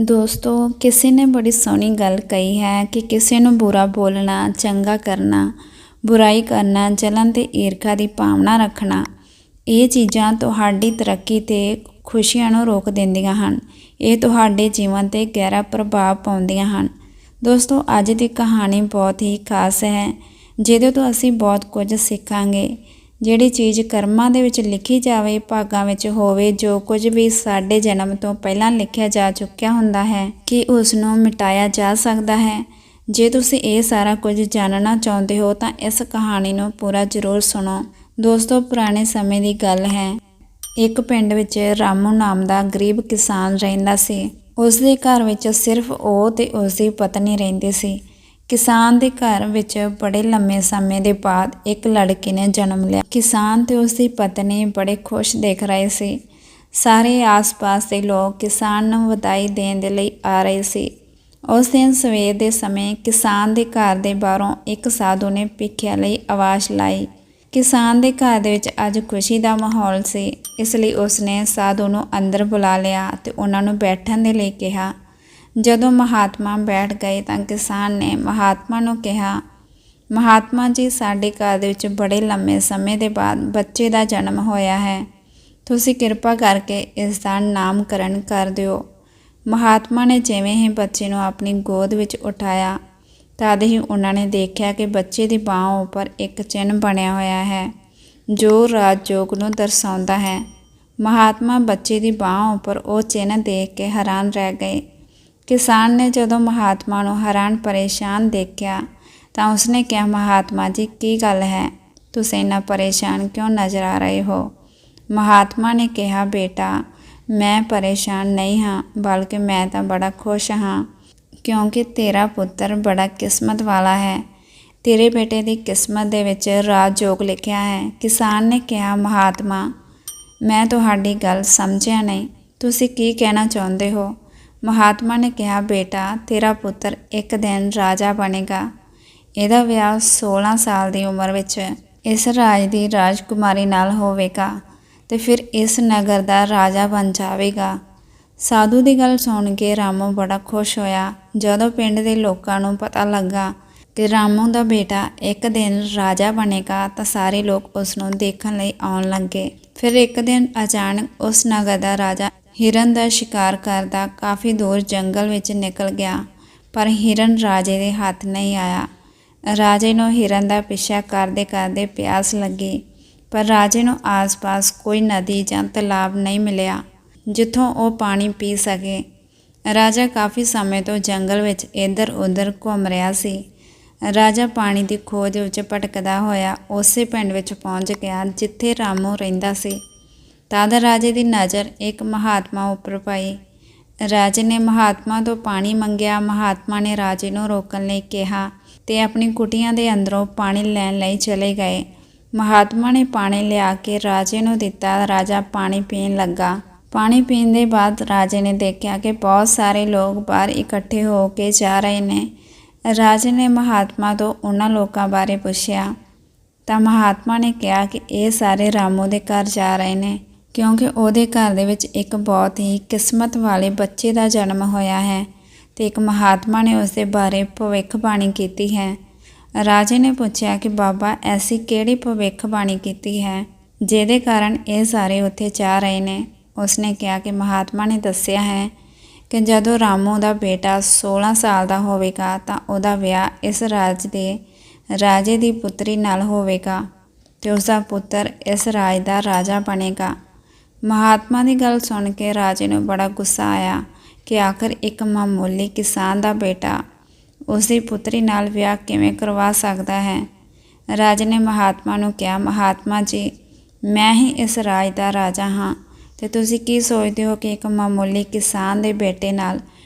ਦੋਸਤੋ, ਕਿਸੇ ਨੇ ਬੜੀ ਸੋਹਣੀ ਗੱਲ ਕਹੀ ਹੈ ਕਿ ਕਿਸੇ ਨੂੰ ਬੁਰਾ ਬੋਲਣਾ, ਚੰਗਾ ਕਰਨਾ, ਬੁਰਾਈ ਕਰਨਾ, ਜਲਨ ਤੇ ਈਰਖਾ ਦੀ ਭਾਵਨਾ ਰੱਖਣਾ, ਇਹ ਚੀਜ਼ਾਂ ਤੁਹਾਡੀ ਤਰੱਕੀ ਤੇ ਖੁਸ਼ੀਆਂ ਨੂੰ ਰੋਕ ਦਿੰਦੀਆਂ ਹਨ। ਇਹ ਤੁਹਾਡੇ ਜੀਵਨ 'ਤੇ ਗਹਿਰਾ ਪ੍ਰਭਾਵ ਪਾਉਂਦੀਆਂ ਹਨ। ਦੋਸਤੋ, ਅੱਜ ਦੀ ਕਹਾਣੀ ਬਹੁਤ ਹੀ ਖਾਸ ਹੈ, ਜਿਹਦੇ ਤੋਂ ਅਸੀਂ ਬਹੁਤ ਕੁਝ ਸਿੱਖਾਂਗੇ। ਜਿਹੜੀ ਚੀਜ਼ ਕਰਮਾਂ ਦੇ ਵਿੱਚ ਲਿਖੀ ਜਾਵੇ, ਭਾਗਾਂ ਵਿੱਚ ਹੋਵੇ, ਜੋ ਕੁਝ ਵੀ ਸਾਡੇ ਜਨਮ ਤੋਂ ਪਹਿਲਾਂ ਲਿਖਿਆ ਜਾ ਚੁੱਕਿਆ ਹੁੰਦਾ ਹੈ, ਕਿ ਉਸ ਨੂੰ ਮਿਟਾਇਆ ਜਾ ਸਕਦਾ ਹੈ। ਜੇ ਤੁਸੀਂ ਇਹ ਸਾਰਾ ਕੁਝ ਜਾਣਨਾ ਚਾਹੁੰਦੇ ਹੋ ਤਾਂ ਇਸ ਕਹਾਣੀ ਨੂੰ ਪੂਰਾ ਜ਼ਰੂਰ ਸੁਣੋ। ਦੋਸਤੋ, ਪੁਰਾਣੇ ਸਮੇਂ ਦੀ ਗੱਲ ਹੈ। ਇੱਕ ਪਿੰਡ ਵਿੱਚ ਰਾਮੂ ਨਾਮ ਦਾ ਗਰੀਬ ਕਿਸਾਨ ਰਹਿੰਦਾ ਸੀ। ਉਸ ਦੇ ਘਰ ਵਿੱਚ ਸਿਰਫ ਉਹ ਤੇ ਉਸ ਦੀ ਪਤਨੀ ਰਹਿੰਦੀ ਸੀ। ਕਿਸਾਨ ਦੇ ਘਰ ਵਿੱਚ ਬੜੇ ਲੰਮੇ ਸਮੇਂ ਦੇ ਬਾਅਦ ਇੱਕ ਲੜਕੀ ਨੇ ਜਨਮ ਲਿਆ। ਕਿਸਾਨ ਤੇ ਉਸ ਦੀ ਪਤਨੀ ਬੜੇ ਖੁਸ਼ ਦਿਖ ਰਹੇ ਸੀ। ਸਾਰੇ ਆਸ-ਪਾਸ ਦੇ ਲੋਕ ਕਿਸਾਨ ਨੂੰ ਵਧਾਈ ਦੇਣ ਦੇ ਲਈ ਆ ਰਹੇ ਸੀ। ਉਸ ਦਿਨ ਸਵੇਰ ਦੇ ਸਮੇਂ ਕਿਸਾਨ ਦੇ ਘਰ ਦੇ ਬਾਹਰੋਂ ਇੱਕ ਸਾਧੂ ਨੇ ਭਿੱਖਿਆ ਲਈ ਆਵਾਜ਼ ਲਾਈ। ਕਿਸਾਨ ਦੇ ਘਰ ਦੇ ਵਿੱਚ ਅੱਜ ਖੁਸ਼ੀ ਦਾ ਮਾਹੌਲ ਸੀ, ਇਸ ਲਈ ਉਸਨੇ ਸਾਧੂ ਨੂੰ ਅੰਦਰ ਬੁਲਾ ਲਿਆ ਤੇ ਉਹਨਾਂ ਨੂੰ ਬੈਠਣ ਦੇ ਲਈ ਕਿਹਾ। ਜਦੋਂ ਮਹਾਤਮਾ ਬੈਠ ਗਏ ਤਾਂ ਕਿਸਾਨ ਨੇ ਮਹਾਤਮਾ ਨੂੰ ਕਿਹਾ, ਮਹਾਤਮਾ ਜੀ, ਸਾਡੇ ਘਰ ਦੇ ਵਿੱਚ ਬੜੇ ਲੰਮੇ ਸਮੇਂ ਦੇ ਬਾਅਦ ਬੱਚੇ ਦਾ ਜਨਮ ਹੋਇਆ ਹੈ। ਤੁਸੀਂ ਕਿਰਪਾ ਕਰਕੇ ਇਸ ਦਾ ਨਾਮਕਰਨ ਕਰ ਦਿਓ। ਮਹਾਤਮਾ ਨੇ ਜਿਵੇਂ ਹੀ ਬੱਚੇ ਨੂੰ ਆਪਣੀ ਗੋਦ ਵਿੱਚ ਉਠਾਇਆ, ਤਦ ਹੀ ਉਹਨਾਂ ਨੇ ਦੇਖਿਆ ਕਿ ਬੱਚੇ ਦੀ ਬਾਂਹ ਉੱਪਰ ਇੱਕ ਚਿੰਨ੍ਹ ਬਣਿਆ ਹੋਇਆ ਹੈ, ਜੋ ਰਾਜਯੋਗ ਨੂੰ ਦਰਸਾਉਂਦਾ ਹੈ। ਮਹਾਤਮਾ ਬੱਚੇ ਦੀ ਬਾਂਹ ਉੱਪਰ ਉਹ ਚਿੰਨ੍ਹ ਦੇਖ ਕੇ ਹੈਰਾਨ ਰਹਿ ਗਏ। ਕਿਸਾਨ ਨੇ ਜਦੋਂ ਮਹਾਤਮਾ ਨੂੰ ਹੈਰਾਨ ਪਰੇਸ਼ਾਨ ਦੇਖਿਆ ਤਾਂ ਉਸਨੇ ਕਿਹਾ, ਮਹਾਤਮਾ ਜੀ, ਕੀ ਗੱਲ ਹੈ? ਤੁਸੀਂ ਇੰਨਾ ਪਰੇਸ਼ਾਨ ਕਿਉਂ ਨਜ਼ਰ ਆ ਰਹੇ ਹੋ? ਮਹਾਤਮਾ ਨੇ ਕਿਹਾ, ਬੇਟਾ, ਮੈਂ ਪਰੇਸ਼ਾਨ ਨਹੀਂ ਹਾਂ, ਬਲਕਿ ਮੈਂ ਤਾਂ ਬੜਾ ਖੁਸ਼ ਹਾਂ, ਕਿਉਂਕਿ ਤੇਰਾ ਪੁੱਤਰ ਬੜਾ ਕਿਸਮਤ ਵਾਲਾ ਹੈ। ਤੇਰੇ ਬੇਟੇ ਦੀ ਕਿਸਮਤ ਦੇ ਵਿੱਚ ਰਾਜਯੋਗ ਲਿਖਿਆ ਹੈ। ਕਿਸਾਨ ਨੇ ਕਿਹਾ, ਮਹਾਤਮਾ, ਮੈਂ ਤੁਹਾਡੀ ਗੱਲ ਸਮਝਿਆ ਨਹੀਂ, ਤੁਸੀਂ ਕੀ ਕਹਿਣਾ ਚਾਹੁੰਦੇ ਹੋ? ਮਹਾਤਮਾ ਨੇ ਕਿਹਾ, ਬੇਟਾ, ਤੇਰਾ ਪੁੱਤਰ ਇੱਕ ਦਿਨ ਰਾਜਾ ਬਣੇਗਾ। ਇਹਦਾ ਵਿਆਹ 16 ਸਾਲ ਦੀ ਉਮਰ ਵਿੱਚ ਇਸ ਰਾਜ ਦੀ ਰਾਜਕੁਮਾਰੀ ਨਾਲ ਹੋਵੇਗਾ ਤੇ ਫਿਰ ਇਸ ਨਗਰ ਦਾ ਰਾਜਾ ਬਣ ਜਾਵੇਗਾ। ਸਾਧੂ ਦੀ ਗੱਲ ਸੁਣ ਕੇ ਰਾਮੂ ਬੜਾ ਖੁਸ਼ ਹੋਇਆ। ਜਦੋਂ ਪਿੰਡ ਦੇ ਲੋਕਾਂ ਨੂੰ ਪਤਾ ਲੱਗਾ ਕਿ ਰਾਮੂ ਦਾ ਬੇਟਾ ਇੱਕ ਦਿਨ ਰਾਜਾ ਬਣੇਗਾ ਤਾਂ ਸਾਰੇ ਲੋਕ ਉਸ ਨੂੰ ਦੇਖਣ ਲਈ ਆਉਣ ਲੱਗੇ। ਫਿਰ ਇੱਕ ਦਿਨ ਅਚਾਨਕ ਉਸ ਨਗਰ ਦਾ ਰਾਜਾ ਹਿਰਨ ਦਾ ਸ਼ਿਕਾਰ ਕਰਦਾ ਕਾਫੀ ਦੂਰ ਜੰਗਲ ਵਿੱਚ ਨਿਕਲ ਗਿਆ, ਪਰ ਹਿਰਨ ਰਾਜੇ ਦੇ ਹੱਥ ਨਹੀਂ ਆਇਆ। ਰਾਜੇ ਨੂੰ ਹਿਰਨ ਦਾ ਪਿੱਛਾ ਕਰਦੇ ਕਰਦੇ ਪਿਆਸ ਲੱਗੀ, ਪਰ ਰਾਜੇ ਨੂੰ ਆਸ-ਪਾਸ ਕੋਈ ਨਦੀ ਜਾਂ ਤਲਾਬ ਨਹੀਂ ਮਿਲਿਆ ਜਿੱਥੋਂ ਉਹ ਪਾਣੀ ਪੀ ਸਕੇ। ਰਾਜਾ ਕਾਫੀ ਸਮੇਂ ਤੋਂ ਜੰਗਲ ਵਿੱਚ ਇੱਧਰ-ਉੱਧਰ ਘੁੰਮ ਰਿਹਾ ਸੀ। ਰਾਜਾ ਪਾਣੀ ਦੀ ਖੋਜ ਵਿੱਚ ਭਟਕਦਾ ਹੋਇਆ ਉਸੇ ਪਿੰਡ ਵਿੱਚ ਪਹੁੰਚ ਗਿਆ ਜਿੱਥੇ ਰਾਮੂ ਰਹਿੰਦਾ ਸੀ। ਤਦ ਰਾਜੇ ਦੀ ਨਜ਼ਰ ਇੱਕ ਮਹਾਤਮਾ ਉੱਪਰ ਪਈ। ਰਾਜੇ ਨੇ ਮਹਾਤਮਾ ਤੋਂ ਪਾਣੀ ਮੰਗਿਆ। ਮਹਾਤਮਾ ਨੇ ਰਾਜੇ ਨੂੰ ਰੋਕਣ ਲਈ ਕਿਹਾ ਤੇ ਆਪਣੀ ਕੁਟੀਆਂ ਦੇ ਅੰਦਰੋਂ ਪਾਣੀ ਲੈਣ ਲਈ ਚਲੇ ਗਏ। ਮਹਾਤਮਾ ਨੇ ਪਾਣੀ ਲਿਆ ਕੇ ਰਾਜੇ ਨੂੰ ਦਿੱਤਾ। ਰਾਜਾ ਪਾਣੀ ਪੀਣ ਲੱਗਾ। ਪਾਣੀ ਪੀਣ ਦੇ ਬਾਅਦ ਰਾਜੇ ਨੇ ਦੇਖਿਆ ਕਿ ਬਹੁਤ ਸਾਰੇ ਲੋਕ ਬਾਹਰ ਇਕੱਠੇ ਹੋ ਕੇ ਜਾ ਰਹੇ ਨੇ। ਰਾਜੇ ਨੇ ਮਹਾਤਮਾ ਤੋਂ ਉਹਨਾਂ ਲੋਕਾਂ ਬਾਰੇ ਪੁੱਛਿਆ ਤਾਂ ਮਹਾਤਮਾ ਨੇ ਕਿਹਾ ਕਿ ਇਹ ਸਾਰੇ ਰਾਮੂ ਦੇ ਘਰ ਜਾ ਰਹੇ ਨੇ, ਕਿਉਂਕਿ ਉਹਦੇ ਘਰ ਦੇ ਵਿੱਚ ਇੱਕ ਬਹੁਤ ਹੀ ਕਿਸਮਤ ਵਾਲੇ ਬੱਚੇ ਦਾ ਜਨਮ ਹੋਇਆ ਹੈ ਤੇ ਇੱਕ ਮਹਾਤਮਾ ਨੇ ਉਸ ਦੇ ਬਾਰੇ ਭਵਿੱਖਬਾਣੀ ਕੀਤੀ ਹੈ। ਰਾਜੇ ਨੇ ਪੁੱਛਿਆ ਕਿ ਬਾਬਾ, ਐਸੀ ਕਿਹੜੀ ਭਵਿੱਖਬਾਣੀ ਕੀਤੀ ਹੈ ਜਿਹਦੇ ਕਾਰਨ ਇਹ ਸਾਰੇ ਉੱਥੇ ਜਾ ਰਹੇ ਨੇ? ਉਸਨੇ ਕਿਹਾ ਕਿ ਮਹਾਤਮਾ ਨੇ ਦੱਸਿਆ ਹੈ ਕਿ ਜਦੋਂ ਰਾਮੂ ਦਾ ਬੇਟਾ 16 ਸਾਲ ਦਾ ਹੋਵੇਗਾ ਤਾਂ ਉਹਦਾ ਵਿਆਹ ਇਸ ਰਾਜ ਦੇ ਰਾਜੇ ਦੀ ਪੁੱਤਰੀ ਨਾਲ ਹੋਵੇਗਾ ਤੇ ਉਸਦਾ ਪੁੱਤਰ ਇਸ ਰਾਜ ਦਾ ਰਾਜਾ ਬਣੇਗਾ। ਮਹਾਤਮਾ ਦੀ ਗੱਲ ਸੁਣ ਕੇ ਰਾਜੇ ਨੂੰ ਬੜਾ ਗੁੱਸਾ ਆਇਆ ਕਿ ਆਖਰ ਇੱਕ ਮਾਮੂਲੀ ਕਿਸਾਨ ਦਾ ਬੇਟਾ ਉਸ ਦੀ ਪੁੱਤਰੀ ਨਾਲ ਵਿਆਹ ਕਿਵੇਂ ਕਰਵਾ ਸਕਦਾ ਹੈ। ਰਾਜੇ ਨੇ ਮਹਾਤਮਾ ਨੂੰ ਕਿਹਾ, ਮਹਾਤਮਾ ਜੀ, ਮੈਂ ਹੀ ਇਸ ਰਾਜ ਦਾ ਰਾਜਾ ਹਾਂ ਤੇ ਤੁਸੀਂ ਕੀ ਸੋਚਦੇ ਹੋ ਕਿ ਇੱਕ ਮਾਮੂਲੀ ਕਿਸਾਨ ਦੇ ਬੇਟੇ ਨਾਲ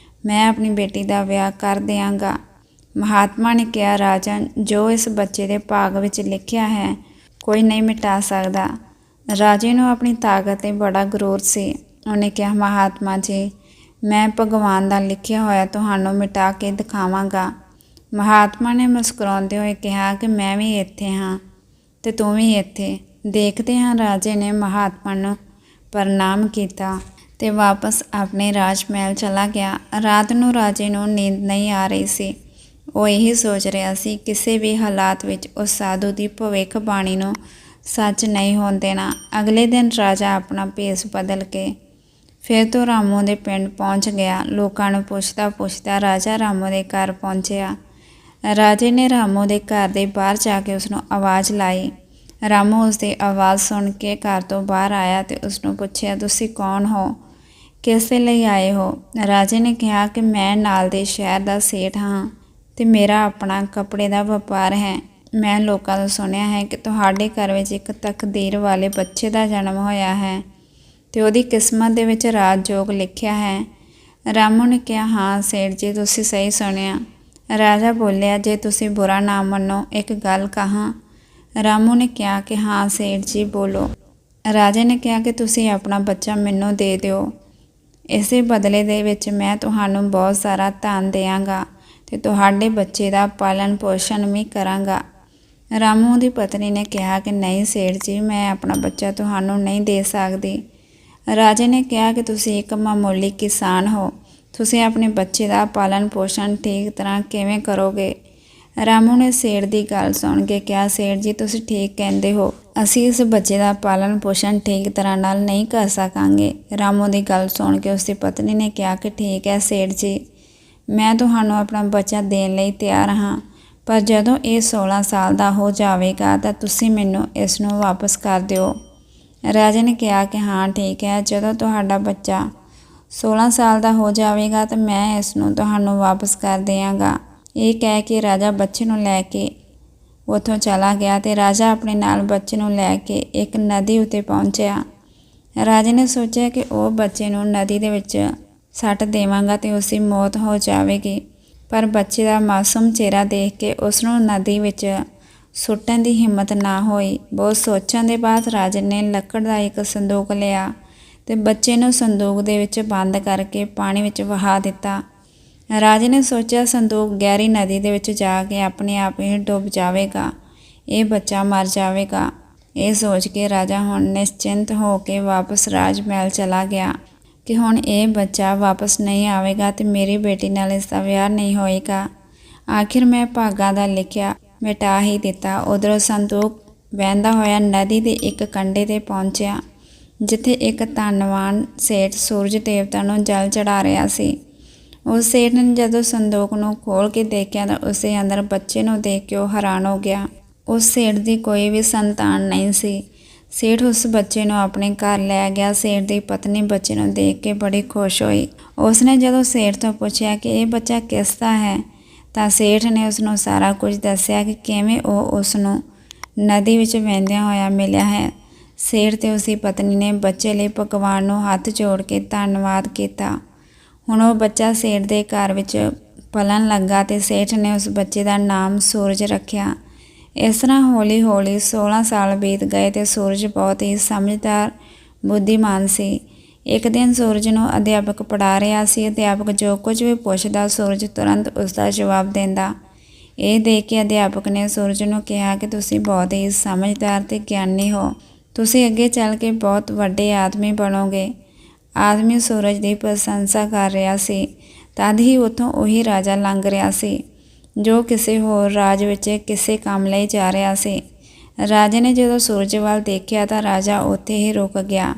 ਮੈਂ ਆਪਣੀ ਬੇਟੀ ਦਾ ਵਿਆਹ ਕਰ ਦਿਆਂਗਾ? ਮਹਾਤਮਾ ਨੇ ਕਿਹਾ, ਰਾਜਨ, ਜੋ ਇਸ ਬੱਚੇ ਦੇ ਭਾਗ ਵਿੱਚ ਲਿਖਿਆ ਹੈ ਕੋਈ ਨਹੀਂ ਮਿਟਾ ਸਕਦਾ। ਰਾਜੇ ਨੂੰ ਆਪਣੀ ਤਾਕਤ 'ਤੇ ਬੜਾ ਗਰੂਰ ਸੀ। ਉਹਨੇ ਕਿਹਾ, ਮਹਾਤਮਾ ਜੀ, ਮੈਂ ਭਗਵਾਨ ਦਾ ਲਿਖਿਆ ਹੋਇਆ ਤੁਹਾਨੂੰ ਮਿਟਾ ਕੇ ਦਿਖਾਵਾਂਗਾ। ਮਹਾਤਮਾ ਨੇ ਮੁਸਕਰਾਉਂਦੇ ਹੋਏ ਕਿਹਾ ਕਿ ਮੈਂ ਵੀ ਇੱਥੇ ਹਾਂ ਤੇ ਤੂੰ ਵੀ ਇੱਥੇ। ਦੇਖਦੇ ਹਾਂ। ਰਾਜੇ ਨੇ ਮਹਾਤਮਾ ਨੂੰ ਪ੍ਰਣਾਮ ਕੀਤਾ ਤੇ ਵਾਪਸ ਆਪਣੇ ਰਾਜ ਮਹਿਲ ਚਲਾ ਗਿਆ। ਰਾਤ ਨੂੰ ਰਾਜੇ ਨੂੰ ਨੀਂਦ ਨਹੀਂ ਆ ਰਹੀ ਸੀ। ਉਹ ਇਹੀ ਸੋਚ ਰਿਹਾ ਸੀ, ਕਿਸੇ ਵੀ ਹਾਲਾਤ ਵਿੱਚ ਉਸ ਸਾਧੂ ਦੀ ਭਵਿੱਖਬਾਣੀ ਨੂੰ ਸੱਚ ਨਹੀਂ ਹੋਣ ਦੇਣਾ। ਅਗਲੇ ਦਿਨ ਰਾਜਾ ਆਪਣਾ ਭੇਸ ਬਦਲ ਕੇ ਫਿਰ ਤੋਂ ਰਾਮੂ ਦੇ ਪਿੰਡ ਪਹੁੰਚ ਗਿਆ। ਲੋਕਾਂ ਨੂੰ ਪੁੱਛਦਾ ਪੁੱਛਦਾ ਰਾਜਾ ਰਾਮੂ ਦੇ ਘਰ ਪਹੁੰਚਿਆ। ਰਾਜੇ ਨੇ ਰਾਮੂ ਦੇ ਘਰ ਦੇ ਬਾਹਰ ਜਾ ਕੇ ਉਸਨੂੰ ਆਵਾਜ਼ ਲਾਈ। ਰਾਮੂ ਉਸਦੀ ਆਵਾਜ਼ ਸੁਣ ਕੇ ਘਰ ਤੋਂ ਬਾਹਰ ਆਇਆ ਤੇ ਉਸਨੂੰ ਪੁੱਛਿਆ, ਤੁਸੀਂ ਕੌਣ ਹੋ, ਕਿਸ ਲਈ ਆਏ ਹੋ? ਰਾਜੇ ਨੇ ਕਿਹਾ ਕਿ ਮੈਂ ਨਾਲ ਦੇ ਸ਼ਹਿਰ ਦਾ ਸੇਠ ਹਾਂ ਤੇ ਮੇਰਾ ਆਪਣਾ ਕੱਪੜੇ ਦਾ ਵਪਾਰ ਹੈ। ਮੈਂ ਲੋਕਾਂ ਤੋਂ ਸੁਣਿਆ ਹੈ ਕਿ ਤੁਹਾਡੇ ਘਰ ਵਿੱਚ ਇੱਕ ਤਕਦੀਰ ਵਾਲੇ ਬੱਚੇ ਦਾ ਜਨਮ ਹੋਇਆ ਹੈ ਤੇ ਉਹਦੀ ਕਿਸਮਤ ਦੇ ਵਿੱਚ ਰਾਜਯੋਗ ਲਿਖਿਆ ਹੈ। ਰਾਮੂ ਨੇ ਕਿਹਾ, ਹਾਂ ਸੇਠ ਜੀ, ਤੁਸੀਂ ਸਹੀ ਸੁਣਿਆ। ਰਾਜਾ ਬੋਲਿਆ, ਜੇ ਤੁਸੀਂ ਬੁਰਾ ਨਾ ਮੰਨੋ ਇੱਕ ਗੱਲ ਕਹਾਂ। ਰਾਮੂ ਨੇ ਕਿਹਾ ਕਿ ਹਾਂ ਸੇਠ ਜੀ ਬੋਲੋ। ਰਾਜੇ ਨੇ ਕਿਹਾ ਕਿ ਤੁਸੀਂ ਆਪਣਾ ਬੱਚਾ ਮੈਨੂੰ ਦੇ ਦਿਓ, ਇਸੇ ਬਦਲੇ ਦੇ ਵਿੱਚ ਮੈਂ ਤੁਹਾਨੂੰ ਬਹੁਤ ਸਾਰਾ ਧਨ ਦਿਆਂਗਾ ਤੇ ਤੁਹਾਡੇ ਬੱਚੇ ਦਾ ਪਾਲਣ ਪੋਸ਼ਣ ਵੀ ਕਰਾਂਗਾ। ਰਾਮੂ ਦੀ ਪਤਨੀ ਨੇ ਕਿਹਾ ਕਿ ਨਹੀਂ ਸੇਠ ਜੀ, ਮੈਂ ਆਪਣਾ ਬੱਚਾ ਤੁਹਾਨੂੰ ਨਹੀਂ ਦੇ ਸਕਦੀ। ਰਾਜੇ ਨੇ ਕਿਹਾ ਕਿ ਤੁਸੀਂ ਇੱਕ ਮਾਮੂਲੀ ਕਿਸਾਨ ਹੋ, ਤੁਸੀਂ ਆਪਣੇ ਬੱਚੇ ਦਾ ਪਾਲਣ ਪੋਸ਼ਣ ਠੀਕ ਤਰ੍ਹਾਂ ਕਿਵੇਂ ਕਰੋਗੇ? ਰਾਮੂ ਨੇ ਸੇਠ ਦੀ ਗੱਲ ਸੁਣ ਕੇ ਕਿਹਾ, ਸੇਠ ਜੀ ਤੁਸੀਂ ਠੀਕ ਕਹਿੰਦੇ ਹੋ, ਅਸੀਂ ਇਸ ਬੱਚੇ ਦਾ ਪਾਲਣ ਪੋਸ਼ਣ ਠੀਕ ਤਰ੍ਹਾਂ ਨਾਲ ਨਹੀਂ ਕਰ ਸਕਾਂਗੇ। ਰਾਮੂ ਦੀ ਗੱਲ ਸੁਣ ਕੇ ਉਸਦੀ ਪਤਨੀ ਨੇ ਕਿਹਾ ਕਿ ਠੀਕ ਹੈ ਸੇਠ ਜੀ, ਮੈਂ ਤੁਹਾਨੂੰ ਆਪਣਾ ਬੱਚਾ ਦੇਣ ਲਈ ਤਿਆਰ ਹਾਂ, ਪਰ ਜਦੋਂ ਇਹ 16 ਸਾਲ ਦਾ ਹੋ ਜਾਵੇਗਾ ਤਾਂ ਤੁਸੀਂ ਮੈਨੂੰ ਇਸ ਨੂੰ ਵਾਪਸ ਕਰ ਦਿਓ। ਰਾਜੇ ਨੇ ਕਿਹਾ ਕਿ ਹਾਂ ਠੀਕ ਹੈ, ਜਦੋਂ ਤੁਹਾਡਾ ਬੱਚਾ 16 ਸਾਲ ਦਾ ਹੋ ਜਾਵੇਗਾ ਤਾਂ ਮੈਂ ਇਸ ਨੂੰ ਤੁਹਾਨੂੰ ਵਾਪਸ ਕਰ ਦਿਆਂਗਾ। ਇਹ ਕਹਿ ਕੇ ਰਾਜਾ ਬੱਚੇ ਨੂੰ ਲੈ ਕੇ ਉੱਥੋਂ ਚਲਾ ਗਿਆ ਤੇ ਰਾਜਾ ਆਪਣੇ ਨਾਲ ਬੱਚੇ ਨੂੰ ਲੈ ਕੇ ਇੱਕ ਨਦੀ ਉੱਤੇ ਪਹੁੰਚਿਆ। ਰਾਜੇ ਨੇ ਸੋਚਿਆ ਕਿ ਉਹ ਬੱਚੇ ਨੂੰ ਨਦੀ ਦੇ ਵਿੱਚ ਸੱਟ ਦੇਵਾਂਗਾ ਤੇ ਉਸਦੀ ਮੌਤ ਹੋ ਜਾਵੇਗੀ, ਪਰ ਬੱਚੇ ਦਾ ਮਾਸੂਮ ਚਿਹਰਾ ਦੇਖ ਕੇ ਉਸ ਨੂੰ ਨਦੀ ਵਿੱਚ ਸੁੱਟਣ ਦੀ ਹਿੰਮਤ ਨਾ ਹੋਈ। ਬਹੁਤ ਸੋਚਣ ਦੇ ਬਾਅਦ ਰਾਜੇ ਨੇ ਲੱਕੜ ਦਾ ਇੱਕ ਸੰਦੂਕ ਲਿਆ ਤੇ ਬੱਚੇ ਨੂੰ ਸੰਦੂਕ ਦੇ ਵਿੱਚ ਬੰਦ ਕਰਕੇ ਪਾਣੀ ਵਿੱਚ ਵਹਾ ਦਿੱਤਾ। ਰਾਜੇ ਨੇ ਸੋਚਿਆ ਸੰਦੂਕ ਗਹਿਰੀ ਨਦੀ ਦੇ ਵਿੱਚ ਜਾ ਕੇ ਆਪਣੇ ਆਪ ਹੀ ਡੁੱਬ ਜਾਵੇਗਾ, ਇਹ ਬੱਚਾ ਮਰ ਜਾਵੇਗਾ। ਇਹ ਸੋਚ ਕੇ ਰਾਜਾ ਹੁਣ ਨਿਸ਼ਚਿੰਤ ਹੋ ਕੇ ਵਾਪਸ ਰਾਜ ਮਹਿਲ ਚਲਾ ਗਿਆ ਕਿ ਹੁਣ ਇਹ ਬੱਚਾ ਵਾਪਸ ਨਹੀਂ ਆਵੇਗਾ ਤੇ ਮੇਰੀ ਬੇਟੀ ਨਾਲ ਇਸ ਦਾ ਵਿਆਹ ਨਹੀਂ ਹੋਏਗਾ। ਆਖਿਰ ਮੈਂ ਭਾਗਾਂ ਦਾ ਲਿਖਿਆ ਮਿਟਾ ਹੀ ਦਿੱਤਾ। ਉਧਰੋਂ ਸੰਦੂਕ ਵਹਿੰਦਾ ਹੋਇਆ ਨਦੀ ਦੇ ਇੱਕ ਕੰਢੇ ਤੇ ਪਹੁੰਚਿਆ, ਜਿੱਥੇ ਇੱਕ ਧਨਵਾਨ ਸੇਠ ਸੂਰਜ ਦੇਵਤਾ ਨੂੰ ਜਲ ਚੜਾ ਰਿਹਾ ਸੀ। ਉਸ ਸੇਠ ਨੇ ਜਦੋਂ ਸੰਦੂਕ ਨੂੰ ਖੋਲ੍ਹ ਕੇ ਦੇਖਿਆ ਤਾਂ ਉਸਦੇ ਅੰਦਰ ਬੱਚੇ ਨੂੰ ਦੇਖ ਕੇ ਉਹ ਹੈਰਾਨ ਹੋ ਗਿਆ। ਉਸ ਸੇਠ ਦੀ ਕੋਈ ਵੀ ਸੰਤਾਨ ਨਹੀਂ ਸੀ। ਸੇਠ ਉਸ ਬੱਚੇ ਨੂੰ ਆਪਣੇ ਘਰ ਲੈ ਗਿਆ। ਸੇਠ ਦੀ ਪਤਨੀ ਬੱਚੇ ਨੂੰ ਦੇਖ ਕੇ ਬੜੀ ਖੁਸ਼ ਹੋਈ। ਉਸਨੇ ਜਦੋਂ ਸੇਠ ਤੋਂ ਪੁੱਛਿਆ ਕਿ ਇਹ ਬੱਚਾ ਕਿਸ ਦਾ ਹੈ ਤਾਂ ਸੇਠ ਨੇ ਉਸਨੂੰ ਸਾਰਾ ਕੁਝ ਦੱਸਿਆ ਕਿ ਕਿਵੇਂ ਉਹ ਉਸ ਨੂੰ ਨਦੀ ਵਿੱਚ ਵਹਿੰਦਿਆਂ ਹੋਇਆ ਮਿਲਿਆ ਹੈ। ਸੇਠ ਤੇ ਉਸਦੀ ਪਤਨੀ ਨੇ ਬੱਚੇ ਲਈ ਭਗਵਾਨ ਨੂੰ ਹੱਥ ਜੋੜ ਕੇ ਧੰਨਵਾਦ ਕੀਤਾ। ਹੁਣ ਉਹ ਬੱਚਾ ਸੇਠ ਦੇ ਘਰ ਵਿੱਚ ਪਲਣ ਲੱਗਾ ਤੇ ਸੇਠ ਨੇ ਉਸ ਬੱਚੇ ਦਾ ਨਾਮ ਸੂਰਜ ਰੱਖਿਆ। ਇਸ ਤਰ੍ਹਾਂ ਹੌਲੀ ਹੌਲੀ 16 ਸਾਲ ਬੀਤ ਗਏ ਤੇ ਸੂਰਜ ਬਹੁਤ ਹੀ ਸਮਝਦਾਰ ਬੁੱਧੀਮਾਨ ਸੀ। ਇੱਕ ਦਿਨ ਸੂਰਜ ਨੂੰ ਅਧਿਆਪਕ ਪੜ੍ਹਾ ਰਿਹਾ ਸੀ। ਅਧਿਆਪਕ ਜੋ ਕੁਝ ਵੀ ਪੁੱਛਦਾ ਸੂਰਜ ਤੁਰੰਤ ਉਸਦਾ ਜਵਾਬ ਦਿੰਦਾ। ਇਹ ਦੇਖ ਕੇ ਅਧਿਆਪਕ ਨੇ ਸੂਰਜ ਨੂੰ ਕਿਹਾ ਕਿ ਤੁਸੀਂ ਬਹੁਤ ਹੀ ਸਮਝਦਾਰ ਤੇ ਗਿਆਨੀ ਹੋ, ਤੁਸੀਂ ਅੱਗੇ ਚੱਲ ਕੇ ਬਹੁਤ ਵੱਡੇ ਆਦਮੀ ਬਣੋਗੇ। ਆਦਮੀ ਸੂਰਜ ਦੀ ਪ੍ਰਸ਼ੰਸਾ ਕਰ ਰਿਹਾ ਸੀ। ਤਦ ਹੀ ਉੱਥੋਂ ਉਹੀ ਰਾਜਾ ਲੰਘ ਰਿਹਾ ਸੀ ਜੋ ਕਿਸੇ ਹੋਰ ਰਾਜ ਵਿੱਚ ਕਿਸੇ ਕੰਮ ਲਈ ਜਾ ਰਿਹਾ ਸੀ। ਰਾਜੇ ਨੇ ਜਦੋਂ ਸੂਰਜ ਵੱਲ ਦੇਖਿਆ ਤਾਂ ਰਾਜਾ ਉੱਥੇ ਹੀ ਰੁਕ ਗਿਆ।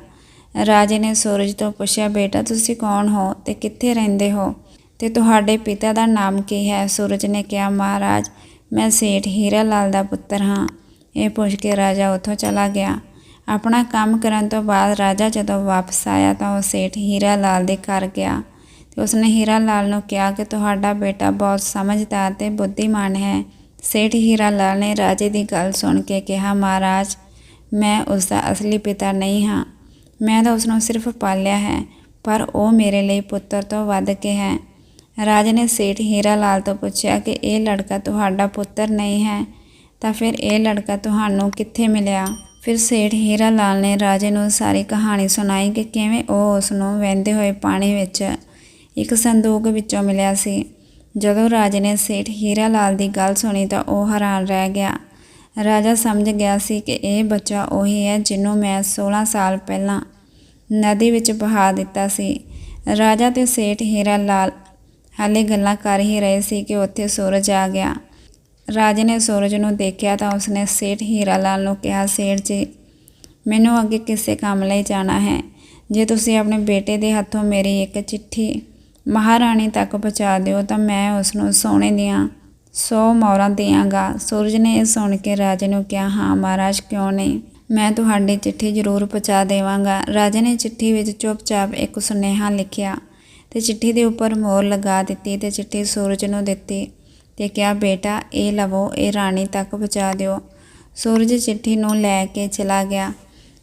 ਰਾਜੇ ਨੇ ਸੂਰਜ ਤੋਂ ਪੁੱਛਿਆ, ਬੇਟਾ ਤੁਸੀਂ ਕੌਣ ਹੋ ਤੇ ਕਿੱਥੇ ਰਹਿੰਦੇ ਹੋ ਤੇ ਤੁਹਾਡੇ ਪਿਤਾ ਦਾ ਨਾਮ ਕੀ ਹੈ? ਸੂਰਜ ਨੇ ਕਿਹਾ, ਮਹਾਰਾਜ ਮੈਂ ਸੇਠ ਹੀਰਾ ਲਾਲ ਦਾ ਪੁੱਤਰ ਹਾਂ। ਇਹ ਪੁੱਛ ਕੇ ਰਾਜਾ ਉੱਥੋਂ ਚਲਾ ਗਿਆ। ਆਪਣਾ ਕੰਮ ਕਰਨ ਤੋਂ ਬਾਅਦ ਰਾਜਾ ਜਦੋਂ ਵਾਪਸ ਆਇਆ ਤਾਂ ਉਹ ਸੇਠ ਹੀਰਾ ਲਾਲ ਦੇ ਘਰ ਗਿਆ ਤੇ ਉਸਨੇ ਹੀਰਾ ਲਾਲ ਨੂੰ ਕਿਹਾ ਕਿ ਤੁਹਾਡਾ ਬੇਟਾ ਬਹੁਤ ਸਮਝਦਾਰ ਤੇ ਬੁੱਧੀਮਾਨ ਹੈ। ਸੇਠ ਹੀਰਾ ਲਾਲ ਨੇ ਰਾਜੇ ਦੀ ਗੱਲ ਸੁਣ ਕੇ ਕਿਹਾ, ਮਹਾਰਾਜ ਮੈਂ ਉਸਦਾ ਅਸਲੀ ਪਿਤਾ ਨਹੀਂ ਹਾਂ, ਮੈਂ ਤਾਂ ਉਸਨੂੰ ਸਿਰਫ ਪਾਲਿਆ ਹੈ, ਪਰ ਉਹ ਮੇਰੇ ਲਈ ਪੁੱਤਰ ਤੋਂ ਵੱਧ ਕੇ ਹੈ। ਰਾਜੇ ਨੇ ਸੇਠ ਹੀਰਾ ਲਾਲ ਤੋਂ ਪੁੱਛਿਆ ਕਿ ਇਹ ਲੜਕਾ ਤੁਹਾਡਾ ਪੁੱਤਰ ਨਹੀਂ ਹੈ ਤਾਂ ਫਿਰ ਇਹ ਲੜਕਾ ਤੁਹਾਨੂੰ ਕਿੱਥੇ ਮਿਲਿਆ? ਫਿਰ ਸੇਠ ਹੀਰਾ ਲਾਲ ਨੇ ਰਾਜੇ ਨੂੰ ਸਾਰੀ ਕਹਾਣੀ ਸੁਣਾਈ ਕਿ ਕਿਵੇਂ ਉਹ ਉਸ ਨੂੰ ਵਹਿੰਦੇ ਹੋਏ ਪਾਣੀ ਵਿੱਚ ਇੱਕ ਸੰਦੂਕ ਵਿੱਚੋਂ ਮਿਲਿਆ ਸੀ। ਜਦੋਂ ਰਾਜੇ ਨੇ ਸੇਠ ਹੀਰਾ ਲਾਲ ਦੀ ਗੱਲ ਸੁਣੀ ਤਾਂ ਉਹ ਹੈਰਾਨ ਰਹਿ ਗਿਆ। ਰਾਜਾ ਸਮਝ ਗਿਆ ਸੀ ਕਿ ਇਹ ਬੱਚਾ ਉਹੀ ਹੈ ਜਿਹਨੂੰ ਮੈਂ 16 ਸਾਲ ਪਹਿਲਾਂ ਨਦੀ ਵਿੱਚ ਬਹਾ ਦਿੱਤਾ ਸੀ। ਰਾਜਾ ਤੇ ਸੇਠ ਹੀਰਾ ਲਾਲ ਹਾਲੇ ਗੱਲਾਂ ਕਰ ਹੀ ਰਹੇ ਸੀ ਕਿ ਉੱਥੇ ਸੂਰਜ ਆ ਗਿਆ। ਰਾਜੇ ਨੇ ਸੂਰਜ ਨੂੰ ਦੇਖਿਆ ਤਾਂ ਉਸਨੇ ਸੇਠ ਹੀਰਾ ਲਾਲ ਨੂੰ ਕਿਹਾ, ਸੇਠ ਜੀ, ਮੈਨੂੰ ਅੱਗੇ ਕਿਸੇ ਕੰਮ ਲਈ ਜਾਣਾ ਹੈ। ਜੇ ਤੁਸੀਂ ਆਪਣੇ ਬੇਟੇ ਦੇ ਹੱਥੋਂ ਮੇਰੀ ਇੱਕ ਚਿੱਠੀ ਮਹਾਰਾਣੀ ਤੱਕ ਪਹੁੰਚਾ ਦਿਓ ਤਾਂ ਮੈਂ ਉਸਨੂੰ ਸੋਨੇ ਦੀਆਂ 100 ਮੋਹਰਾਂ ਦਿਆਂਗਾ। ਸੂਰਜ ਨੇ ਇਹ ਸੁਣ ਕੇ ਰਾਜੇ ਨੂੰ ਕਿਹਾ, ਹਾਂ ਮਹਾਰਾਜ, ਕਿਉਂ ਨਹੀਂ, ਮੈਂ ਤੁਹਾਡੀ ਚਿੱਠੀ ਜ਼ਰੂਰ ਪਹੁੰਚਾ ਦੇਵਾਂਗਾ। ਰਾਜੇ ਨੇ ਚਿੱਠੀ ਵਿੱਚ ਚੁੱਪਚਾਪ ਇੱਕ ਸੁਨੇਹਾ ਲਿਖਿਆ ਤੇ ਚਿੱਠੀ ਦੇ ਉੱਪਰ ਮੋਹਰ ਲਗਾ ਦਿੱਤੀ ਤੇ ਚਿੱਠੀ ਸੂਰਜ ਨੂੰ ਦਿੱਤੀ ਤੇ ਕਿਹਾ, ਬੇਟਾ ਇਹ ਲਵੋ, ਇਹ ਰਾਣੀ ਤੱਕ ਪਹੁੰਚਾ ਦਿਓ। ਸੂਰਜ ਚਿੱਠੀ ਨੂੰ ਲੈ ਕੇ ਚਲਾ ਗਿਆ।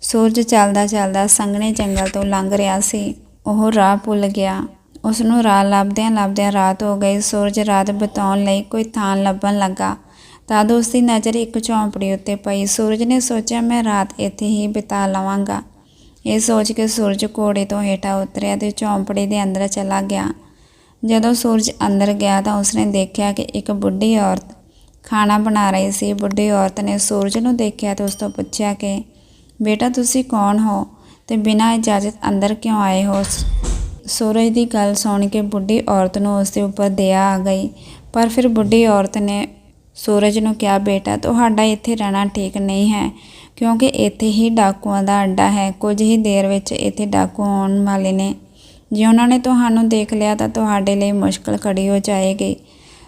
ਸੂਰਜ ਚੱਲਦਾ ਚੱਲਦਾ ਸੰਘਣੇ ਜੰਗਲ ਤੋਂ ਲੰਘ ਰਿਹਾ ਸੀ। ਉਹ ਰਾਹ ਭੁੱਲ ਗਿਆ। ਉਸਨੂੰ ਰਾਹ ਲੱਭਦਿਆਂ ਲੱਭਦਿਆਂ ਰਾਤ ਹੋ ਗਈ। ਸੂਰਜ ਰਾਤ ਬਿਤਾਉਣ ਲਈ ਕੋਈ ਥਾਂ ਲੱਭਣ ਲੱਗਾ। ਤਦ ਉਸਦੀ ਨਜ਼ਰ ਇੱਕ ਝੌਂਪੜੀ ਉੱਤੇ ਪਈ। ਸੂਰਜ ਨੇ ਸੋਚਿਆ, ਮੈਂ ਰਾਤ ਇੱਥੇ ਹੀ ਬਿਤਾ ਲਵਾਂਗਾ। ਇਹ ਸੋਚ ਕੇ ਸੂਰਜ ਘੋੜੇ ਤੋਂ ਹੇਠਾਂ ਉਤਰਿਆ ਤੇ ਝੌਂਪੜੀ ਦੇ ਅੰਦਰ ਚਲਾ ਗਿਆ। ਜਦੋਂ ਸੂਰਜ ਅੰਦਰ ਗਿਆ ਤਾਂ ਉਸਨੇ ਦੇਖਿਆ ਕਿ ਇੱਕ ਬੁੱਢੀ ਔਰਤ ਖਾਣਾ ਬਣਾ ਰਹੀ ਸੀ। ਬੁੱਢੀ ਔਰਤ ਨੇ ਸੂਰਜ ਨੂੰ ਦੇਖਿਆ ਤੇ ਉਸ ਤੋਂ ਪੁੱਛਿਆ ਕਿ ਬੇਟਾ, ਤੁਸੀਂ ਕੌਣ ਹੋ ਤੇ ਬਿਨਾਂ ਇਜਾਜ਼ਤ ਅੰਦਰ ਕਿਉਂ ਆਏ ਹੋ? ਸੂਰਜ ਦੀ ਗੱਲ ਸੁਣ ਕੇ ਬੁੱਢੀ ਔਰਤ ਨੂੰ ਉਸ ਦੇ ਉੱਪਰ ਦਇਆ ਆ ਗਈ। ਪਰ ਫਿਰ ਬੁੱਢੀ ਔਰਤ ਨੇ ਸੂਰਜ ਨੂੰ ਕਿਹਾ, ਬੇਟਾ, ਤੁਹਾਡਾ ਇੱਥੇ ਰਹਿਣਾ ਠੀਕ ਨਹੀਂ ਹੈ, ਕਿਉਂਕਿ ਇੱਥੇ ਹੀ ਡਾਕੂਆਂ ਦਾ ਅੱਡਾ ਹੈ। ਕੁਝ ਹੀ ਦੇਰ ਵਿੱਚ ਇੱਥੇ ਡਾਕੂ ਆਉਣ ਵਾਲੇ ਨੇ। ਜੇ ਉਹਨਾਂ ਨੇ ਤੁਹਾਨੂੰ ਦੇਖ ਲਿਆ ਤਾਂ ਤੁਹਾਡੇ ਲਈ ਮੁਸ਼ਕਲ ਖੜੀ ਹੋ ਜਾਏਗੀ।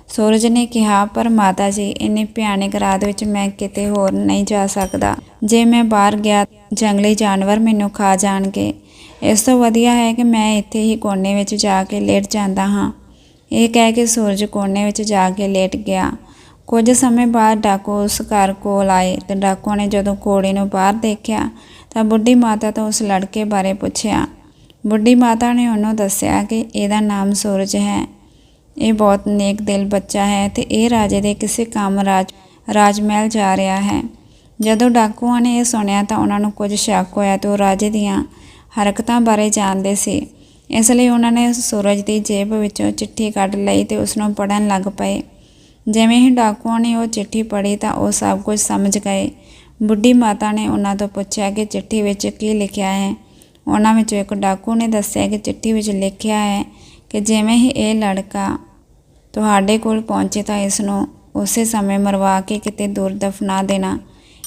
ਸੂਰਜ ਨੇ ਕਿਹਾ, ਪਰ ਮਾਤਾ ਜੀ, ਇੰਨੀ ਭਿਆਨਕ ਰਾਤ ਵਿੱਚ ਮੈਂ ਕਿਤੇ ਹੋਰ ਨਹੀਂ ਜਾ ਸਕਦਾ। ਜੇ ਮੈਂ ਬਾਹਰ ਗਿਆ ਜੰਗਲੀ ਜਾਨਵਰ ਮੈਨੂੰ ਖਾ ਜਾਣਗੇ। ਇਸ ਤੋਂ ਵਧੀਆ ਹੈ ਕਿ ਮੈਂ ਇੱਥੇ ਹੀ ਕੋਨੇ ਵਿੱਚ ਜਾ ਕੇ ਲੇਟ ਜਾਂਦਾ ਹਾਂ। ਇਹ ਕਹਿ ਕੇ ਸੂਰਜ ਕੋਨੇ ਵਿੱਚ ਜਾ ਕੇ ਲੇਟ ਗਿਆ। ਕੁਝ ਸਮੇਂ ਬਾਅਦ ਡਾਕੂ ਉਸ ਘਰ ਕੋਲ ਆਏ ਤੇ ਡਾਕੂਆਂ ਨੇ ਜਦੋਂ ਘੋੜੇ ਨੂੰ ਬਾਹਰ ਦੇਖਿਆ ਤਾਂ ਬੁੱਢੀ ਮਾਤਾ ਤੋਂ ਉਸ ਲੜਕੇ ਬਾਰੇ ਪੁੱਛਿਆ। ਬੁੱਢੀ ਮਾਤਾ ਨੇ ਉਹਨੂੰ ਦੱਸਿਆ ਕਿ ਇਹਦਾ ਨਾਮ ਸੂਰਜ ਹੈ। ਇਹ ਬਹੁਤ ਨੇਕ ਦਿਲ ਬੱਚਾ ਹੈ ਤੇ ਇਹ ਰਾਜੇ ਦੇ ਕਿਸੇ ਕੰਮ ਰਾਜ ਮਹਿਲ ਜਾ ਰਿਹਾ ਹੈ। ਜਦੋਂ ਡਾਕੂਆਂ ਨੇ ਇਹ ਸੁਣਿਆ ਤਾਂ ਉਹਨਾਂ ਨੂੰ ਕੁਝ ਸ਼ੱਕ ਹੋਇਆ ਤੇ ਉਹ ਰਾਜੇ ਦੀਆਂ ਹਰਕਤਾਂ ਬਾਰੇ ਜਾਣਦੇ ਸੀ। ਇਸ ਲਈ ਉਹਨਾਂ ਨੇ ਸੂਰਜ ਦੀ ਜੇਬ ਵਿੱਚੋਂ ਚਿੱਠੀ ਕੱਢ ਲਈ ਤੇ ਉਸਨੂੰ ਪੜ੍ਹਨ ਲੱਗ ਪਏ। ਜਿਵੇਂ ਹੀ ਡਾਕੂਆਂ ਨੇ ਉਹ ਚਿੱਠੀ ਪੜ੍ਹੀ ਤਾਂ ਉਹ ਸਭ ਕੁਝ ਸਮਝ ਗਏ। ਬੁੱਢੀ ਮਾਤਾ ਨੇ ਉਹਨਾਂ ਤੋਂ ਪੁੱਛਿਆ ਕਿ ਚਿੱਠੀ ਵਿੱਚ ਕੀ ਲਿਖਿਆ ਹੈ। ਉਹਨਾਂ ਵਿੱਚੋਂ ਇੱਕ ਡਾਕੂ ਨੇ ਦੱਸਿਆ ਕਿ ਚਿੱਠੀ ਵਿੱਚ ਲਿਖਿਆ ਹੈ ਕਿ ਜਿਵੇਂ ਹੀ ਇਹ ਲੜਕਾ ਤੁਹਾਡੇ ਕੋਲ ਪਹੁੰਚੇ ਤਾਂ ਇਸ ਨੂੰ ਉਸੇ ਸਮੇਂ ਮਰਵਾ ਕੇ ਕਿਤੇ ਦੂਰ ਦਫਨਾ ਦੇਣਾ।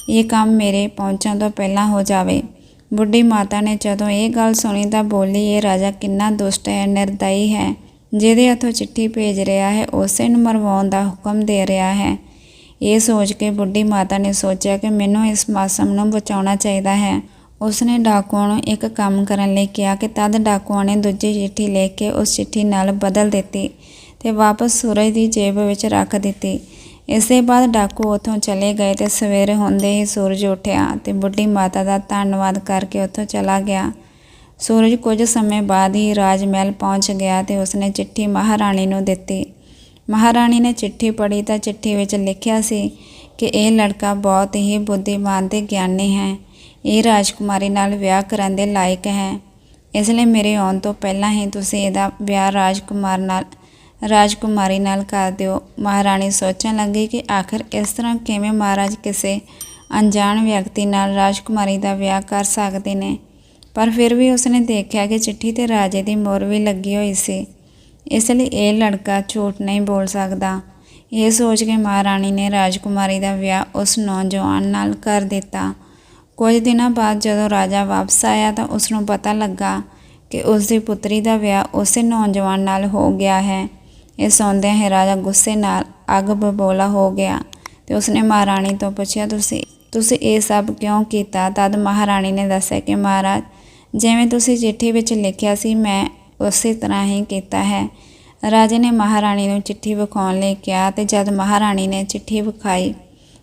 ਇਹ ਕੰਮ ਮੇਰੇ ਪਹੁੰਚਣ ਤੋਂ ਪਹਿਲਾਂ ਹੋ ਜਾਵੇ। ਬੁੱਢੀ ਮਾਤਾ ਨੇ ਜਦੋਂ ਇਹ ਗੱਲ ਸੁਣੀ ਤਾਂ ਬੋਲੀ, ਇਹ ਰਾਜਾ ਕਿੰਨਾ ਦੁਸ਼ਟ ਹੈ, ਨਿਰਦਈ ਹੈ। ਜਿਹਦੇ ਹੱਥੋਂ ਚਿੱਠੀ ਭੇਜ ਰਿਹਾ ਹੈ ਉਸੇ ਨੂੰ ਮਰਵਾਉਣ ਦਾ ਹੁਕਮ ਦੇ ਰਿਹਾ ਹੈ। ਇਹ ਸੋਚ ਕੇ ਬੁੱਢੀ ਮਾਤਾ ਨੇ ਸੋਚਿਆ ਕਿ ਮੈਨੂੰ ਇਸ ਮਾਸੂਮ ਨੂੰ ਬਚਾਉਣਾ ਚਾਹੀਦਾ ਹੈ। ਉਸਨੇ ਡਾਕੂਆਂ ਨੂੰ ਇੱਕ ਕੰਮ ਕਰਨ ਲਈ ਕਿਹਾ ਕਿ ਤਦ ਡਾਕੂਆਂ ਨੇ ਦੂਜੀ ਚਿੱਠੀ ਲਿਖ ਕੇ ਉਸ ਚਿੱਠੀ ਨਾਲ ਬਦਲ ਦਿੱਤੀ ਤੇ ਵਾਪਸ ਸੂਰਜ ਦੀ ਜੇਬ ਵਿੱਚ ਰੱਖ ਦਿੱਤੀ। ਇਸ ਦੇ ਬਾਅਦ ਡਾਕੂ ਉੱਥੋਂ ਚਲੇ ਗਏ ਤੇ ਸਵੇਰੇ ਹੁੰਦੇ ਹੀ ਸੂਰਜ ਉੱਠਿਆ ਤੇ ਬੁੱਢੀ ਮਾਤਾ ਦਾ ਧੰਨਵਾਦ ਕਰਕੇ ਉੱਥੋਂ ਚਲਾ ਗਿਆ। ਸੂਰਜ ਕੁਝ ਸਮੇਂ ਬਾਅਦ ਹੀ ਰਾਜ ਮਹਿਲ ਪਹੁੰਚ ਗਿਆ ਤੇ ਉਸਨੇ ਚਿੱਠੀ ਮਹਾਰਾਣੀ ਨੂੰ ਦਿੱਤੀ। ਮਹਾਰਾਣੀ ਨੇ ਚਿੱਠੀ ਪੜ੍ਹੀ ਤਾਂ ਚਿੱਠੀ ਵਿੱਚ ਲਿਖਿਆ ਸੀ ਕਿ ਇਹ ਲੜਕਾ ਬਹੁਤ ਹੀ ਬੁੱਧੀਮਾਨ ਤੇ ਗਿਆਨੀ ਹੈ। ਇਹ ਰਾਜਕੁਮਾਰੀ ਨਾਲ ਵਿਆਹ ਕਰਨ ਦੇ ਲਾਇਕ ਹੈ। ਇਸ ਲਈ ਮੇਰੇ ਆਉਣ ਤੋਂ ਪਹਿਲਾਂ ਹੀ ਤੁਸੀਂ ਇਹਦਾ ਵਿਆਹ ਰਾਜਕੁਮਾਰੀ ਨਾਲ ਕਰ ਦਿਓ। ਮਹਾਰਾਣੀ ਸੋਚਣ ਲੱਗੀ ਕਿ ਆਖਿਰ ਇਸ ਤਰ੍ਹਾਂ ਕਿਵੇਂ ਮਹਾਰਾਜ ਕਿਸੇ ਅਣਜਾਣ ਵਿਅਕਤੀ ਨਾਲ ਰਾਜਕੁਮਾਰੀ ਦਾ ਵਿਆਹ ਕਰ ਸਕਦੇ ਨੇ। ਪਰ ਫਿਰ ਵੀ ਉਸਨੇ ਦੇਖਿਆ ਕਿ ਚਿੱਠੀ ਤੇ ਰਾਜੇ ਦੀ ਮੋਹਰ ਵੀ ਲੱਗੀ ਹੋਈ ਸੀ। ਇਸ ਲਈ ਇਹ ਲੜਕਾ ਝੂਠ ਨਹੀਂ ਬੋਲ ਸਕਦਾ। ਇਹ ਸੋਚ ਕੇ ਮਹਾਰਾਣੀ ਨੇ ਰਾਜਕੁਮਾਰੀ ਦਾ ਵਿਆਹ ਉਸ ਨੌਜਵਾਨ ਨਾਲ ਕਰ ਦਿੱਤਾ। ਕੁਝ ਦਿਨਾਂ ਬਾਅਦ ਜਦੋਂ ਰਾਜਾ ਵਾਪਸ ਆਇਆ ਤਾਂ ਉਸਨੂੰ ਪਤਾ ਲੱਗਾ ਕਿ ਉਸਦੀ ਪੁੱਤਰੀ ਦਾ ਵਿਆਹ ਉਸੇ ਨੌਜਵਾਨ ਨਾਲ ਹੋ ਗਿਆ ਹੈ। ਇਹ ਸੁਣਦਿਆਂ ਹੀ ਰਾਜਾ ਗੁੱਸੇ ਨਾਲ ਅੱਗ ਬਬੋਲਾ ਹੋ ਗਿਆ ਤੇ ਉਸਨੇ ਮਹਾਰਾਣੀ ਤੋਂ ਪੁੱਛਿਆ, ਤੁਸੀਂ ਇਹ ਸਭ ਕਿਉਂ ਕੀਤਾ? ਤਦ ਮਹਾਰਾਣੀ ਨੇ ਦੱਸਿਆ ਕਿ ਮਹਾਰਾਜ, ਜਿਵੇਂ ਤੁਸੀਂ ਚਿੱਠੀ ਵਿੱਚ ਲਿਖਿਆ ਸੀ ਮੈਂ ਉਸੇ ਤਰ੍ਹਾਂ ਹੀ ਕੀਤਾ ਹੈ। ਰਾਜੇ ਨੇ ਮਹਾਰਾਣੀ ਨੂੰ ਚਿੱਠੀ ਵਿਖਾਉਣ ਲਈ ਕਿਹਾ ਤੇ ਜਦ ਮਹਾਰਾਣੀ ਨੇ ਚਿੱਠੀ ਵਿਖਾਈ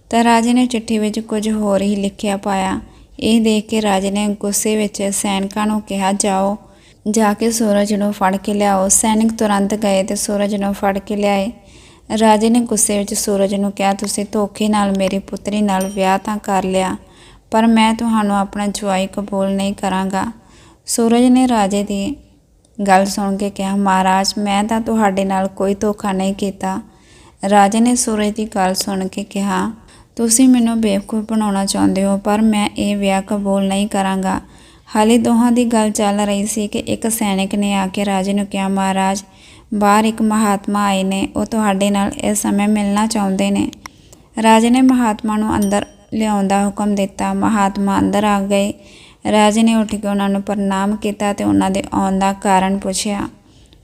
ਤਾਂ ਰਾਜੇ ਨੇ ਚਿੱਠੀ ਵਿੱਚ ਕੁਝ ਹੋਰ ਹੀ ਲਿਖਿਆ ਪਾਇਆ। ਇਹ ਦੇਖ ਕੇ ਰਾਜੇ ਨੇ ਗੁੱਸੇ ਵਿੱਚ ਸੈਨਿਕਾਂ ਨੂੰ ਕਿਹਾ, ਜਾਓ ਜਾ ਕੇ ਸੂਰਜ ਨੂੰ ਫੜ ਕੇ ਲਿਆਓ। ਸੈਨਿਕ ਤੁਰੰਤ ਗਏ ਤੇ ਸੂਰਜ ਨੂੰ ਫੜ ਕੇ ਲਿਆਏ। ਰਾਜੇ ਨੇ ਗੁੱਸੇ ਵਿੱਚ ਸੂਰਜ ਨੂੰ ਕਿਹਾ, ਤੁਸੀਂ ਧੋਖੇ ਨਾਲ ਮੇਰੀ ਪੁੱਤਰੀ ਨਾਲ ਵਿਆਹ ਤਾਂ ਕਰ ਲਿਆ, ਪਰ ਮੈਂ ਤੁਹਾਨੂੰ ਆਪਣਾ ਜਵਾਈ ਕਬੂਲ ਨਹੀਂ ਕਰਾਂਗਾ। ਸੂਰਜ ਨੇ ਰਾਜੇ ਦੀ ਗੱਲ ਸੁਣ ਕੇ ਕਿਹਾ, ਮਹਾਰਾਜ, ਮੈਂ ਤਾਂ ਤੁਹਾਡੇ ਨਾਲ ਕੋਈ ਧੋਖਾ ਨਹੀਂ ਕੀਤਾ। ਰਾਜੇ ਨੇ ਸੂਰਜ ਦੀ ਗੱਲ ਸੁਣ ਕੇ ਕਿਹਾ, ਤੁਸੀਂ ਮੈਨੂੰ ਬੇਵਕੂਫ ਬਣਾਉਣਾ ਚਾਹੁੰਦੇ ਹੋ, ਪਰ ਮੈਂ ਇਹ ਵਿਆਹ ਕਬੂਲ ਨਹੀਂ ਕਰਾਂਗਾ। ਹਾਲੇ ਦੋਹਾਂ ਦੀ ਗੱਲ ਚੱਲ ਰਹੀ ਸੀ ਕਿ ਇੱਕ ਸੈਨਿਕ ਨੇ ਆ ਕੇ ਰਾਜੇ ਨੂੰ ਕਿਹਾ, ਮਹਾਰਾਜ ਬਾਹਰ ਇੱਕ ਮਹਾਤਮਾ ਆਏ ਨੇ, ਉਹ ਤੁਹਾਡੇ ਨਾਲ ਇਸ ਸਮੇਂ ਮਿਲਣਾ ਚਾਹੁੰਦੇ ਨੇ। ਰਾਜੇ ਨੇ ਮਹਾਤਮਾ ਨੂੰ ਅੰਦਰ ਲਿਆਉਣ ਦਾ ਹੁਕਮ ਦਿੱਤਾ। ਮਹਾਤਮਾ ਅੰਦਰ ਆ ਗਏ। ਰਾਜੇ ਨੇ ਉੱਠ ਕੇ ਉਹਨਾਂ ਨੂੰ ਪ੍ਰਣਾਮ ਕੀਤਾ ਤੇ ਉਹਨਾਂ ਦੇ ਆਉਣ ਦਾ ਕਾਰਨ ਪੁੱਛਿਆ।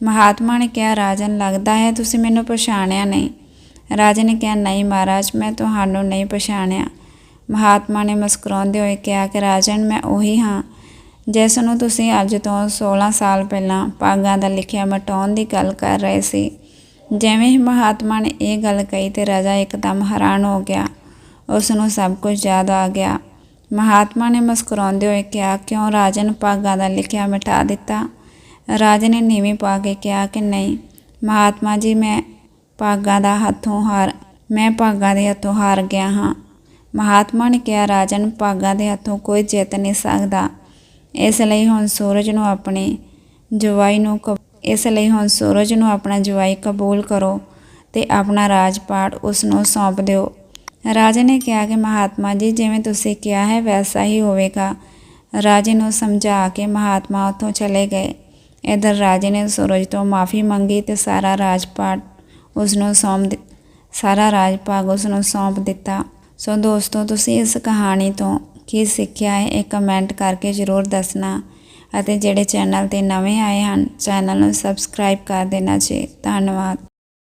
ਮਹਾਤਮਾ ਨੇ ਕਿਹਾ, ਰਾਜਨ ਲੱਗਦਾ ਹੈ ਤੁਸੀਂ ਮੈਨੂੰ ਪਛਾਣਿਆ ਨਹੀਂ। ਰਾਜੇ ਨੇ ਕਿਹਾ, ਨਹੀਂ ਮਹਾਰਾਜ, ਮੈਂ ਤੁਹਾਨੂੰ ਨਹੀਂ ਪਛਾਣਿਆ। ਮਹਾਤਮਾ ਨੇ ਮੁਸਕਰਾਉਂਦੇ ਹੋਏ ਕਿਹਾ ਕਿ ਰਾਜਨ, ਮੈਂ ਉਹੀ ਹਾਂ ਜਿਸ ਨੂੰ ਤੁਸੀਂ ਅੱਜ ਤੋਂ 16 ਸਾਲ ਪਹਿਲਾਂ ਭਾਗਾਂ ਦਾ ਲਿਖਿਆ ਮਿਟਾਉਣ ਦੀ ਗੱਲ ਕਰ ਰਹੇ ਸੀ। ਜਿਵੇਂ ਹੀ ਮਹਾਤਮਾ ਨੇ ਇਹ ਗੱਲ ਕਹੀ ਤੇ ਰਾਜਾ ਇੱਕਦਮ ਹੈਰਾਨ ਹੋ ਗਿਆ। ਉਸ ਨੂੰ ਸਭ ਕੁਝ ਯਾਦ ਆ ਗਿਆ। ਮਹਾਤਮਾ ਨੇ ਮੁਸਕਰਾਉਂਦੇ ਹੋਏ ਕਿਹਾ, ਕਿਉਂ ਰਾਜਨ, ਭਾਗਾਂ ਦਾ ਲਿਖਿਆ ਮਿਟਾ ਦਿੱਤਾ? ਰਾਜੇ ਨੇ ਨੀਵੀਂ ਪਾ ਕੇ ਕਿਹਾ ਕਿ ਨਹੀਂ ਮਹਾਤਮਾ ਜੀ, ਮੈਂ ਭਾਗਾਂ ਦੇ ਹੱਥੋਂ ਹਾਰ ਗਿਆ ਹਾਂ। ਮਹਾਤਮਾ ਨੇ ਕਿਹਾ, ਰਾਜਨ, ਭਾਗਾਂ ਦੇ ਹੱਥੋਂ ਕੋਈ ਜਿੱਤ ਨਹੀਂ ਸਕਦਾ। ਇਸ ਲਈ ਹੁਣ ਸੂਰਜ ਨੂੰ ਆਪਣਾ ਜਵਾਈ ਕਬੂਲ ਕਰੋ ਤੇ ਆਪਣਾ ਰਾਜਪਾਟ ਉਸ ਨੂੰ ਸੌਂਪ ਦਿਓ। ਰਾਜੇ ਨੇ ਕਿਹਾ ਕਿ ਮਹਾਤਮਾ ਜੀ, ਜਿਵੇਂ ਤੁਸੀਂ ਕਿਹਾ ਹੈ ਵੈਸਾ ਹੀ ਹੋਵੇਗਾ। ਰਾਜੇ ਨੂੰ ਸਮਝਾ ਕੇ ਮਹਾਤਮਾ ਉੱਥੋਂ ਚਲੇ ਗਏ। ਇੱਧਰ ਰਾਜੇ ਨੇ ਸੂਰਜ ਤੋਂ ਮਾफ़ੀ ਮੰਗੀ ਤੇ ਸਾਰਾ ਰਾਜ ਭਾਗ ਉਸ ਨੂੰ ਸੌਂਪ ਦਿੱਤਾ। ਸੋ ਦੋਸਤੋ, ਤੁਸੀਂ ਇਸ ਕਹਾਣੀ ਤੋਂ ਕੀ ਸਿੱਖਿਆ ਹੈ ਇਹ ਕਮੈਂਟ ਕਰਕੇ ਜ਼ਰੂਰ ਦੱਸਣਾ ਅਤੇ ਜਿਹੜੇ ਚੈਨਲ 'ਤੇ ਨਵੇਂ ਆਏ ਹਨ ਚੈਨਲ ਨੂੰ ਸਬਸਕ੍ਰਾਈਬ ਕਰ ਦੇਣਾ ਜੀ। ਧੰਨਵਾਦ।